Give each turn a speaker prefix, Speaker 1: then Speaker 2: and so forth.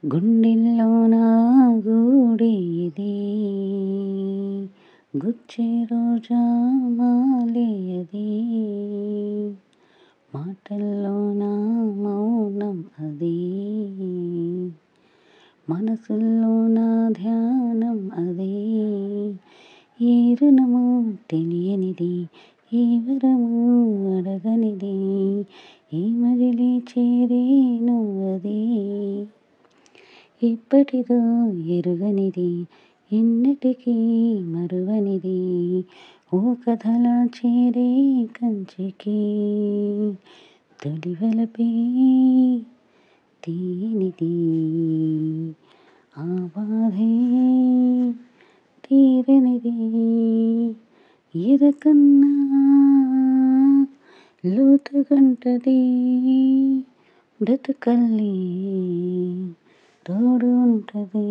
Speaker 1: గుండెల్లోన గూడేది గుచ్చే రోజా మాలేయది మాటల్లోన మౌనం అది మనసుల్లోన ధ్యానం అది ఏ రుణము తెలియనిది ఏ వరము అడగనిది ఈ మజిలీ చేరేను అది ఇప్పటిదో ఎరుగనిది ఎన్నటికీ మరువనిది ఓ కథలా చేరే కంచికి తొలివలపే తీయనిది ఆ బాధే తీరనిది ఎదకన్నా లోతుగంటది బ్రతుకల్లి తోడు ఉంటది.